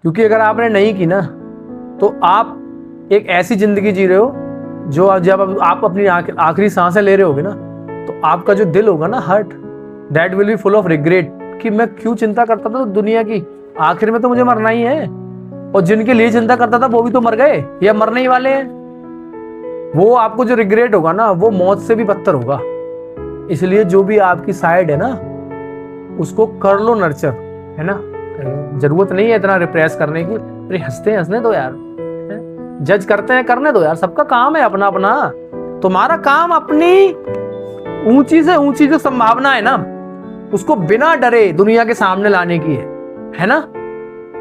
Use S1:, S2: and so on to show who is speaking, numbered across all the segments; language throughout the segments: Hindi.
S1: क्योंकि अगर आपने नहीं की ना तो आप एक ऐसी जिंदगी जी रहे हो जो जब आप अपनी आखिरी सांसें ले रहे होगे ना तो आपका जो दिल होगा ना, heart, that will be full of regret कि मैं क्यों चिंता करता था दुनिया की, आखिर में तो मुझे मरना ही है। और जिनके लिए चिंता करता था वो भी तो मर गए या मरने ही वाले हैं। वो आपको जो रिग्रेट होगा ना वो मौत से भी बदतर होगा। इसलिए जो भी आपकी साइड है ना उसको कर लो नर्चर, है ना। जरूरत नहीं है इतना रिप्रेस करने की। अरे हंसने दो यार, जज करते हैं करने दो यार, सबका काम है अपना अपना। तुम्हारा काम अपनी ऊंची से ऊंची जो संभावना है ना उसको बिना डरे दुनिया के सामने लाने की है ना।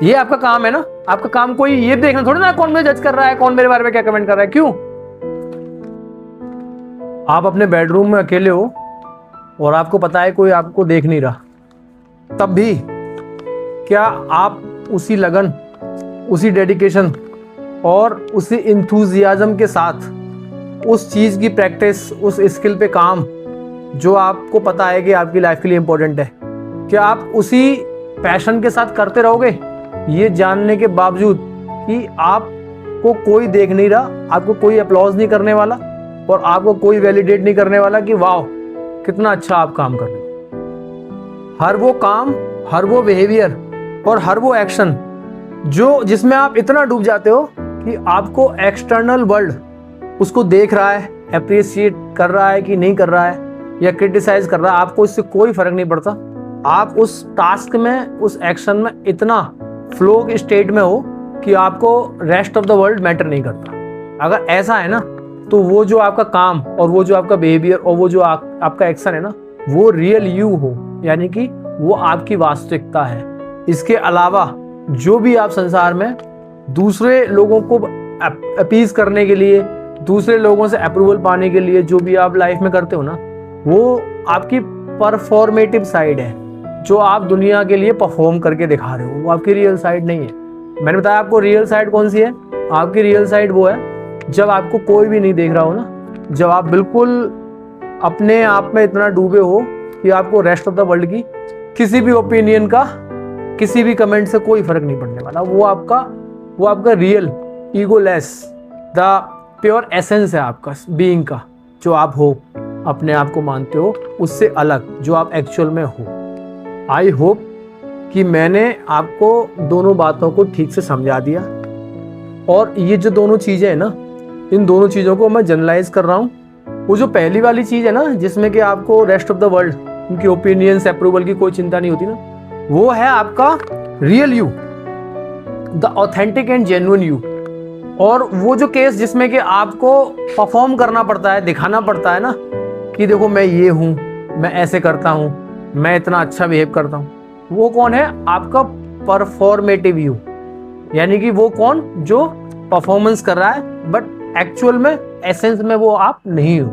S1: ये आपका काम है ना। आपका काम कोई ये देखना थोड़ी ना कौन मुझे जज कर रहा है, कौन मेरे बारे में क्या कमेंट कर रहा है, क्यों। आप अपने बेडरूम में अकेले हो और आपको पता है कोई आपको देख नहीं रहा, तब भी क्या आप उसी लगन, उसी डेडिकेशन और उसी इंथुजियाज्म के साथ उस चीज की प्रैक्टिस, उस स्किल पे काम जो आपको पता है कि आपकी लाइफ के लिए इंपॉर्टेंट है, क्या आप उसी पैशन के साथ करते रहोगे, ये जानने के बावजूद कि आपको कोई देख नहीं रहा, आपको कोई अप्लॉज नहीं करने वाला और आपको कोई वैलिडेट नहीं करने वाला कि वाह कितना अच्छा आप काम कर रहे हो। हर वो काम, हर वो बिहेवियर और हर वो एक्शन जिसमें आप इतना डूब जाते हो कि आपको एक्सटर्नल वर्ल्ड उसको देख रहा है, अप्रिशिएट कर रहा है कि नहीं कर रहा है या क्रिटिसाइज कर रहा है, आपको इससे कोई फर्क नहीं पड़ता। आप उस टास्क में, उस एक्शन में इतना फ्लो के स्टेट में हो कि आपको rest of the world matter नहीं करता। अगर ऐसा है ना तो वो जो आपका काम और वो जो आपका बिहेवियर और वो जो आपका एक्शन है ना वो रियल यू हो, यानी कि वो आपकी वास्तविकता है। इसके अलावा जो भी आप संसार में दूसरे लोगों को अपीज करने के लिए, दूसरे लोगों से अप्रूवल पाने के लिए जो भी आप लाइफ में करते हो ना वो आपकी परफॉर्मेटिव साइड है, जो आप दुनिया के लिए परफॉर्म करके दिखा रहे हो, वो आपकी रियल साइड नहीं है। मैंने बताया आपको रियल साइड कौन सी है। आपकी रियल साइड वो है जब आपको कोई भी नहीं देख रहा हो ना, जब आप बिल्कुल अपने आप में इतना डूबे हो कि आपको रेस्ट ऑफ द वर्ल्ड की किसी भी ओपिनियन का, किसी भी कमेंट से कोई फर्क नहीं पड़ने वाला। वो आपका real egoless, the pure essence है आपका बीइंग का, जो आप हो, अपने आप को मानते हो, उससे अलग जो आप एक्चुअल में हो। आई होप कि मैंने आपको दोनों बातों को ठीक से समझा दिया। और ये जो दोनों चीजें हैं ना, इन दोनों चीजों को मैं जनरलाइज कर रहा हूँ। वो जो पहली वाली चीज है ना जिसमें कि आपको रेस्ट ऑफ द वर्ल्ड, उनकी ओपिनियंस, अप्रूवल की कोई चिंता नहीं होती ना, वो है आपका real you, the authentic and genuine you. और वो जो केस जिसमें कि आपको परफॉर्म करना पड़ता है, दिखाना पड़ता है ना कि देखो मैं ये हूँ, मैं ऐसे करता हूँ, मैं इतना अच्छा बिहेव करता हूँ, वो कौन है? आपका परफॉर्मेटिव यू। यानी कि वो कौन जो परफॉर्मेंस कर रहा है बट एक्चुअल में, एसेंस में वो आप नहीं हो।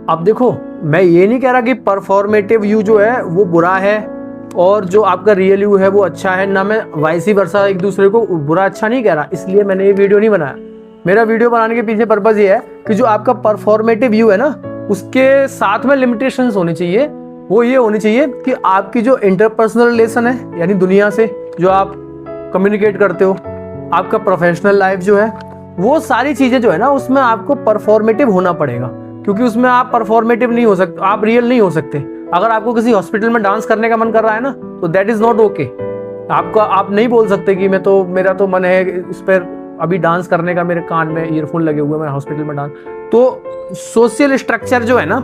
S1: अब देखो मैं ये नहीं कह रहा कि परफॉर्मेटिव यू जो है वो बुरा है और जो आपका रियल यू है वो अच्छा है, ना मैं वाइसी वर्सा एक दूसरे को बुरा अच्छा नहीं कह रहा, इसलिए मैंने ये वीडियो नहीं बनाया। मेरा वीडियो बनाने के पीछे पर्पज ये है कि जो आपका परफॉर्मेटिव यू है ना उसके साथ में लिमिटेशंस होनी चाहिए। वो ये होनी चाहिए कि आपकी जो इंटरपर्सनल रिलेशन है, यानी दुनिया से जो आप कम्युनिकेट करते हो, आपका प्रोफेशनल लाइफ जो है, वो सारी चीजें जो है ना उसमें आपको परफॉर्मेटिव होना पड़ेगा। क्योंकि उसमें आप परफॉर्मेटिव नहीं हो सकते, आप रियल नहीं हो सकते। अगर आपको किसी हॉस्पिटल में डांस करने का मन कर रहा है ना तो दैट इज नॉट ओके। आप नहीं बोल सकते कि मेरा तो मन है इस पर अभी डांस करने का, मेरे कान में ईयरफोन लगे हुए, मैं हॉस्पिटल में डांस। तो सोशल स्ट्रक्चर जो है ना,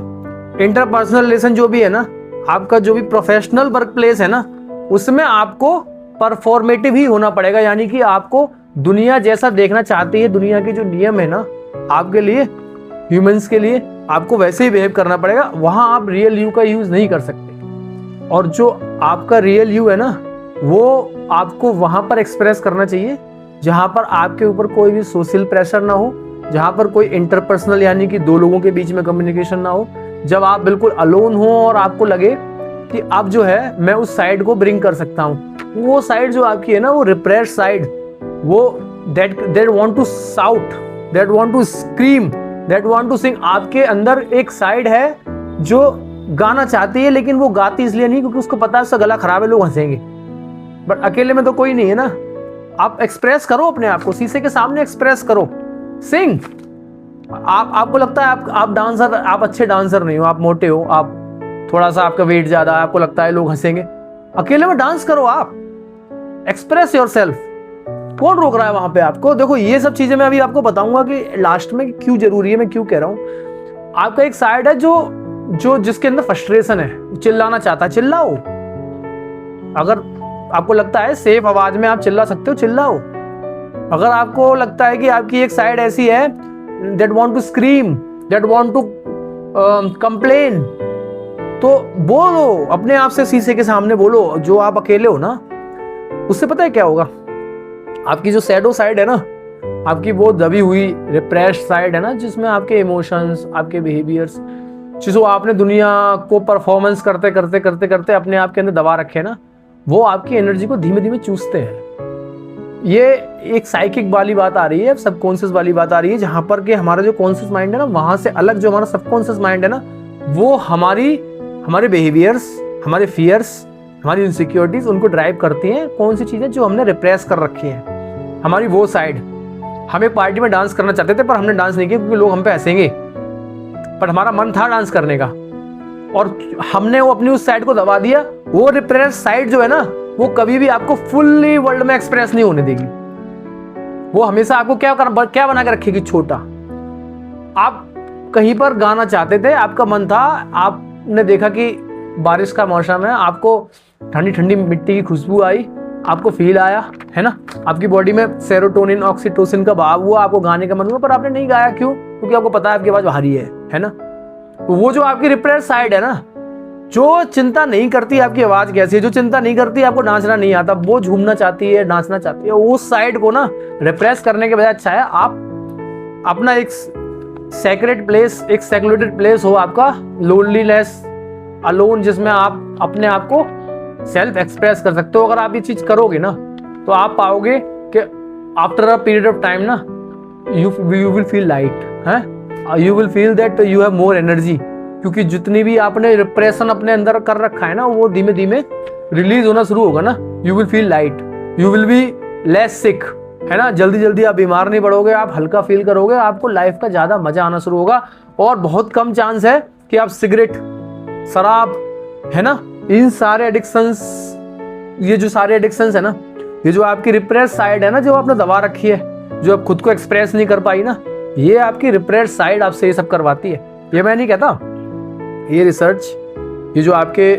S1: इंटरपर्सनल रिलेशन जो भी है ना, आपका जो भी प्रोफेशनल वर्क प्लेस है ना, उसमें आपको परफॉर्मेटिव ही होना पड़ेगा। यानी कि आपको दुनिया जैसा देखना चाहती है, दुनिया के जो नियम है ना आपके लिए, ह्यूमंस के लिए, आपको वैसे ही बिहेव करना पड़ेगा। वहां आप रियल यू का यूज नहीं कर सकते। और जो आपका रियल यू है ना वो आपको वहां पर एक्सप्रेस करना चाहिए जहां पर आपके ऊपर कोई भी सोशल प्रेशर ना हो, जहां पर कोई इंटरपर्सनल यानी कि दो लोगों के बीच में कम्युनिकेशन ना हो, जब आप बिल्कुल अलोन हो और आपको लगे कि अब जो है मैं उस साइड को ब्रिंग कर सकता हूँ। वो साइड जो आपकी है ना, वो रिप्रेस साइड, वो that want to shout, that want to scream, that want to sing. आपके अंदर एक साइड है जो गाना चाहती है, लेकिन वो गाती इसलिए नहीं क्योंकि उसको पता है उसका गला खराब है, लोग हंसेंगे। बट अकेले में तो कोई नहीं है ना। आप एक्सप्रेस करो अपने आप को, शीशे के सामने एक्सप्रेस करो, सिंग। आपको लगता है आप डांसर, आप अच्छे डांसर नहीं हो, आप मोटे हो, आप थोड़ा सा आपका वेट ज्यादा है, आपको लगता है लोग हंसेंगे, अकेले में डांस करो, आप एक्सप्रेस योरसेल्फ। कौन रोक रहा है वहां पे आपको? देखो ये सब चीजें मैं अभी आपको बताऊंगा कि लास्ट में क्यों जरूरी है, मैं क्यों कह रहा हूं। आपका एक साइड है जो जिसके अंदर फ्रस्ट्रेशन है, चिल्लाना चाहता है, चिल्लाओ। अगर आपको लगता है सेफ आवाज में आप चिल्ला सकते हो, चिल्लाओ। अगर आपको लगता है कि आपकी एक साइड ऐसी है that want to scream, that want to complain, तो बोलो अपने आप से, शीशे के सामने बोलो। जो आप अकेले हो ना, उससे पता है क्या होगा, आपकी जो शैडो साइड है ना, आपकी वो दबी हुई रिप्रेस्ड साइड है ना, जिसमें आपके इमोशंस, आपके बिहेवियर्स, जिसको आपने दुनिया को परफॉर्मेंस करते करते करते करते अपने आप के अंदर दबा रखे ना, वो आपकी एनर्जी को धीमे धीमे चूसते हैं। ये एक साइकिक वाली बात आ रही है, सबकॉन्शियस वाली बात आ रही है, जहां पर कि हमारा जो कॉन्शियस माइंड है ना, वहां से अलग जो हमारा सबकॉन्शियस माइंड है ना, वो हमारे बिहेवियर्स, हमारे फियर्स, हमारी इनसिक्योरिटीज, उनको ड्राइव करती हैं। कौन सी चीजें जो हमने रिप्रेस कर रखी हैं, हमारी वो साइड। हम एक पार्टी में डांस करना चाहते थे पर हमने डांस नहीं किया क्योंकि लोग हम पे हंसेंगे, पर हमारा मन था डांस करने का, और हमने वो अपनी उस साइड को दबा दिया। वो रिप्रेस साइड जो है ना, वो कभी भी आपको फुल्ली वर्ल्ड में एक्सप्रेस नहीं होने देगी। वो हमेशा आपको क्या बना के रखेगी, छोटा। आप कहीं पर गाना चाहते थे, आपका मन था, आपने देखा कि बारिश का मौसम है, आपको ठंडी ठंडी मिट्टी की खुशबू आई, आपको फील आया, है ना, आपकी बॉडी में सेरोटोनिन, ऑक्सीटोसिन का भाव हुआ, आपको गाने का मन हुआ, पर आपने नहीं गाया। क्यों? क्योंकि आपको पता है आपकी आवाज भारी है ना। तो वो जो आपकी रिप्रेस साइड है ना, जो चिंता नहीं करती आपकी आवाज कैसी है, जो चिंता नहीं करती आपको नाचना नहीं आता, वो झूमना चाहती है, नाचना चाहती है, उस साइड को ना रिप्रेस करने के बजाय अच्छा है आप अपना एक सेक्रेट प्लेस, एक सेक्लूडेड प्लेस हो आपका, लोनलीनेस, अलोन, जिसमें आप अपने आप को सेल्फ एक्सप्रेस कर सकते हो। अगर आप ये चीज करोगे ना, तो आप पाओगे कि after a period of time ना, यू विल फील लाइट, है, you will feel that you have more energy, क्योंकि जितनी भी आपने रिप्रेशन अपने अंदर कर रखा है ना, वो धीमे धीमे रिलीज होना शुरू होगा ना। You will feel light, you will be less sick, है ना, जल्दी जल्दी आप बीमार नहीं पड़ोगे, आप हल्का फील करोगे, आपको लाइफ का ज्यादा मजा आना शुरू होगा। और बहुत कम चांस है कि आप सिगरेट, शराब, है ना, इन सारे एडिक्शंस, ये जो सारे एडिक्शंस है ना, ये जो आपकी रिप्रेस साइड है ना, जो आपने दबा रखी है, जो आप खुद को एक्सप्रेस नहीं कर पाई ना, ये आपकी रिप्रेस साइड आपसे ये सब करवाती है। ये मैं नहीं कहता, ये रिसर्च, ये जो आपके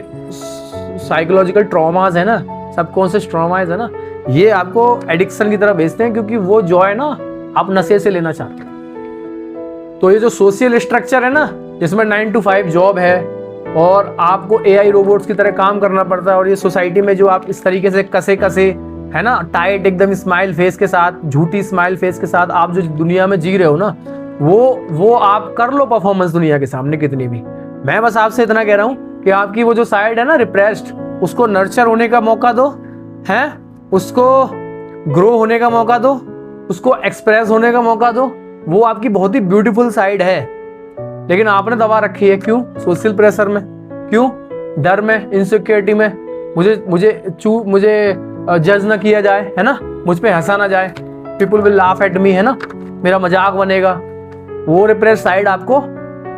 S1: साइकोलॉजिकल ट्रॉमास है ना, सबकॉन्शियस ट्रॉमास है ना, ये आपको एडिक्शन की तरफ भेजते हैं, क्योंकि वो जॉय ना आप नशे से लेना चाहते हैं। तो ये जो सोशल स्ट्रक्चर है ना, जिसमें 9 to 5 जॉब है और आपको AI रोबोट्स की तरह काम करना पड़ता है, और ये सोसाइटी में जो आप इस तरीके से कसे है ना, टाइट एकदम स्माइल फेस के साथ, झूठी स्माइल फेस के साथ आप जो दुनिया में जी रहे हो ना, वो आप कर लो परफॉर्मेंस दुनिया के सामने कितनी भी। मैं बस आपसे इतना कह रहा हूं कि आपकी वो जो साइड है ना रिप्रेस्ड, उसको नर्चर होने का मौका दो, है, उसको ग्रो होने का मौका दो, उसको एक्सप्रेस होने का मौका दो। वो आपकी बहुत ही ब्यूटीफुल साइड है, लेकिन आपने दबा रखी है। क्यों? सोशल प्रेशर में, क्यों? डर में, इनसिक्योरिटी में, मुझे जज ना किया जाए, है ना, मुझ पे हंसा ना जाए, people will laugh at me, है ना, मेरा मजाक बनेगा। वो रिप्रेस साइड आपको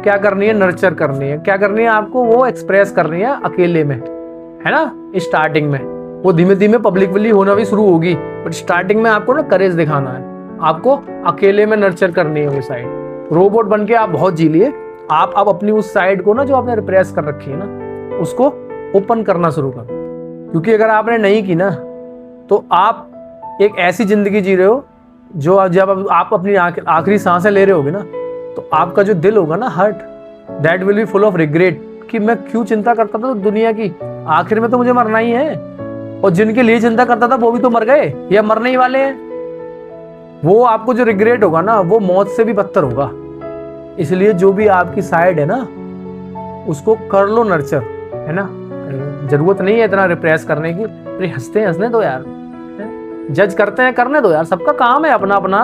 S1: क्या करनी है? नर्चर करनी है। क्या करनी है आपको? वो एक्सप्रेस करनी है अकेले में, है ना, स्टार्टिंग में। वो धीमे धीमे पब्लिकली होना भी शुरू होगी, बट स्टार्टिंग में आपको ना करेज दिखाना है, आपको अकेले में नर्चर करनी है वो साइड। रोबोट बन के आप बहुत जी लिए, आप अब अपनी उस साइड को ना, जो आपने रिप्रेस कर रखी है ना, उसको ओपन करना शुरू करो। क्योंकि अगर आपने नहीं की ना, तो आप एक ऐसी जिंदगी जी रहे हो जो जब आप अपनी आखिरी सांसें ले रहे होगे ना, तो आपका जो दिल होगा ना, hurt, that will be full of regret, कि मैं क्यों चिंता करता था दुनिया की, आखिर में तो मुझे मरना ही है, और जिनके लिए चिंता करता था वो भी तो मर गए या मरने ही वाले हैं। वो आपको जो रिग्रेट होगा ना, वो मौत से भी बदतर होगा। इसलिए जो भी आपकी साइड है ना, उसको कर लो नर्चर, है ना। जरूरत नहीं है इतना रिप्रेस करने की। अरे हंसने दो यार, जज करते हैं, करने दो यार, सबका काम है अपना अपना।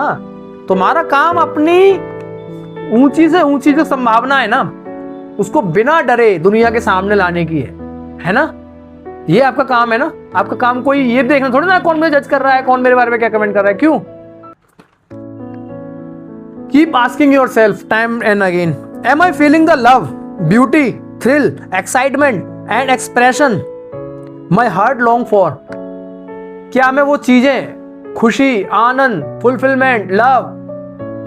S1: तुम्हारा काम अपनी ऊंची से ऊंची जो संभावना है ना, उसको बिना डरे दुनिया के सामने लाने की है ना। ये आपका काम है ना, आपका काम कोई ये देखना थोड़ी ना कौन मुझे जज कर रहा है, कौन मेरे बारे में क्या कमेंट कर रहा है, क्यों? Keep asking yourself time and again, am I feeling the love, beauty, thrill, excitement and expression my heart long for? क्या मैं वो चीजें, खुशी, आनंद, फुलफिलमेंट, लव,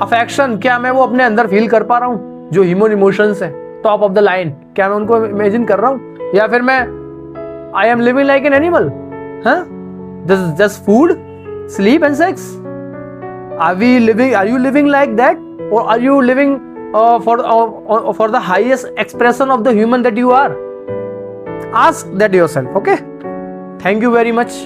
S1: अफेक्शन, क्या मैं वो अपने अंदर फील कर पा रहा हूं? जो ह्यूमन इमोशंस है टॉप ऑफ द लाइन, क्या मैं उनको इमेजिन कर रहा हूं? या फिर मैं I am living like an animal, just food, sleep and sex? Are you living like that, और are you living for the highest expression of the human that you are? Ask that yourself. Okay, thank you very much.